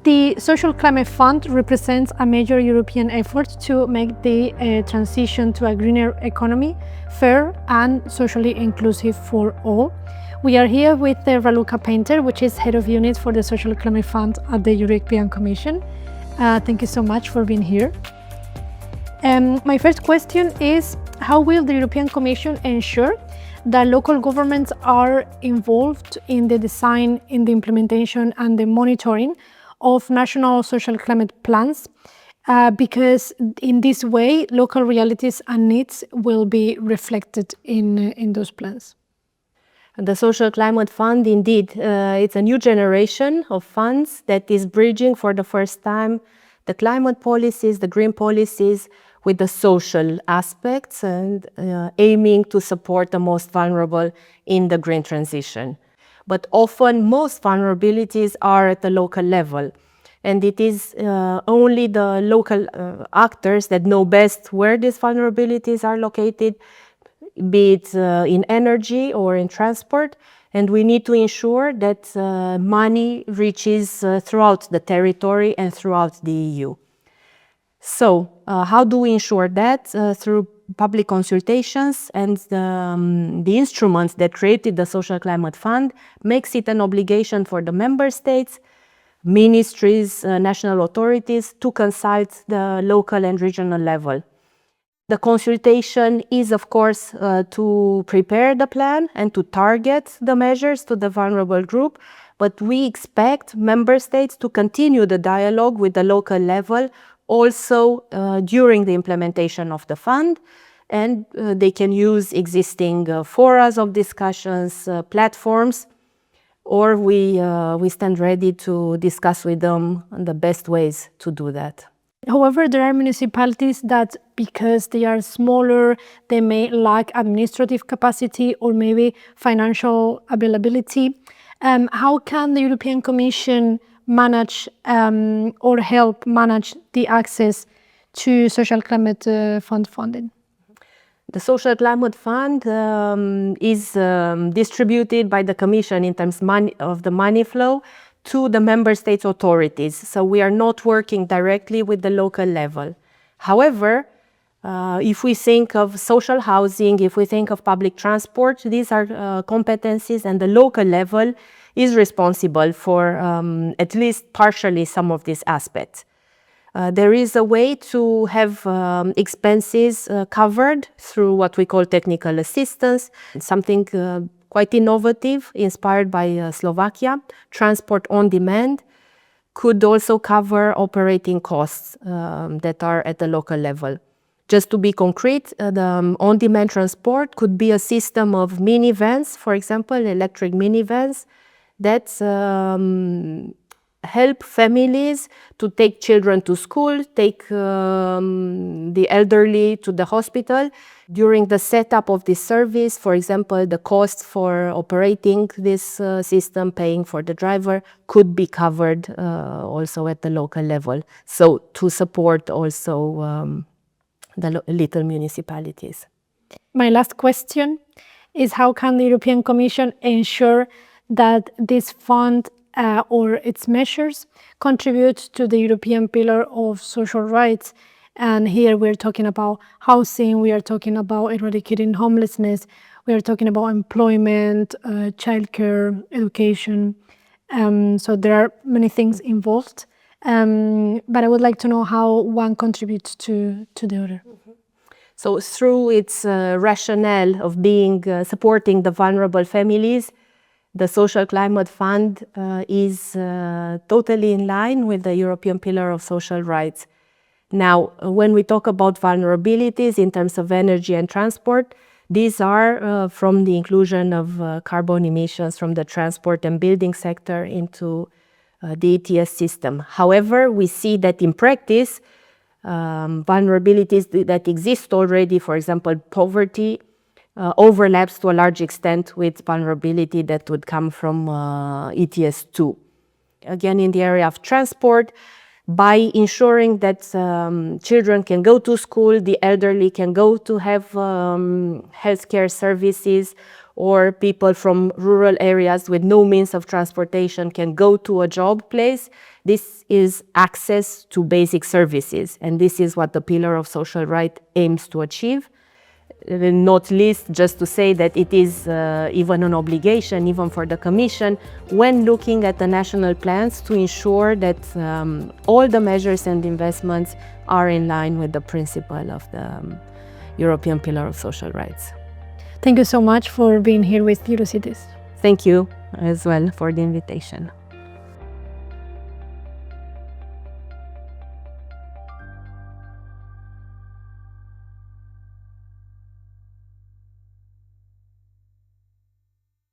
The Social Climate Fund represents a major European effort to make the transition to a greener economy fair and socially inclusive for all. We are here with Raluca Painter, which is Head of Unit for the Social Climate Fund at the European Commission. Thank you so much for being here. My first question is, how will the European Commission ensure that local governments are involved in the design, in the implementation and the monitoring of national social climate plans, because in this way local realities and needs will be reflected in those plans? The Social Climate Fund, indeed, it's a new generation of funds that is bridging for the first time the climate policies, the green policies, with the social aspects and aiming to support the most vulnerable in the green transition. But often most vulnerabilities are at the local level, and it is only the local actors that know best where these vulnerabilities are located, be it in energy or in transport, and we need to ensure that money reaches throughout the territory and throughout the EU. So how do we ensure that? Through public consultations, and the instruments that created the Social Climate Fund makes it an obligation for the member states, ministries, national authorities to consult the local and regional level. The consultation is, of course, to prepare the plan and to target the measures to the vulnerable group, but we expect member states to continue the dialogue with the local level also during the implementation of the fund, and they can use existing forums of discussions, platforms, or we stand ready to discuss with them the best ways to do that. However, there are municipalities that, because they are smaller, they may lack administrative capacity or maybe financial availability. How can the European Commission manage or help manage the access to social climate fund funding? The Social Climate Fund is distributed by the Commission in terms of the money flow to the member states' authorities. So we are not working directly with the local level. However, if we think of social housing, if we think of public transport, these are competencies, and the local level is responsible for at least partially some of these aspects. There is a way to have expenses covered through what we call technical assistance, something quite innovative, inspired by Slovakia. Transport on demand could also cover operating costs that are at the local level. Just to be concrete, the on-demand transport could be a system of minivans, for example, electric minivans, that help families to take children to school, take the elderly to the hospital. During the setup of this service, for example, the cost for operating this system, paying for the driver, could be covered also at the local level. So to support also the little municipalities. My last question is, how can the European Commission ensure that this fund or its measures contribute to the European pillar of social rights? And here we're talking about housing, we are talking about eradicating homelessness, we are talking about employment, childcare, education. So there are many things involved, but I would like to know how one contributes to the other. So through its rationale of being supporting the vulnerable families, the Social Climate Fund is totally in line with the European Pillar of Social Rights. Now, when we talk about vulnerabilities in terms of energy and transport, these are from the inclusion of carbon emissions from the transport and building sector into the ETS system. However, we see that in practice, vulnerabilities that exist already, for example, poverty, overlaps to a large extent with vulnerability that would come from ETS2. Again, in the area of transport, by ensuring that children can go to school, the elderly can go to have healthcare services, or people from rural areas with no means of transportation can go to a job place. This is access to basic services, and this is what the Pillar of Social Rights aims to achieve. Not least, just to say that it is even an obligation, even for the Commission, when looking at the national plans, to ensure that all the measures and investments are in line with the principle of the European Pillar of Social Rights. Thank you so much for being here with Eurocities. Thank you as well for the invitation.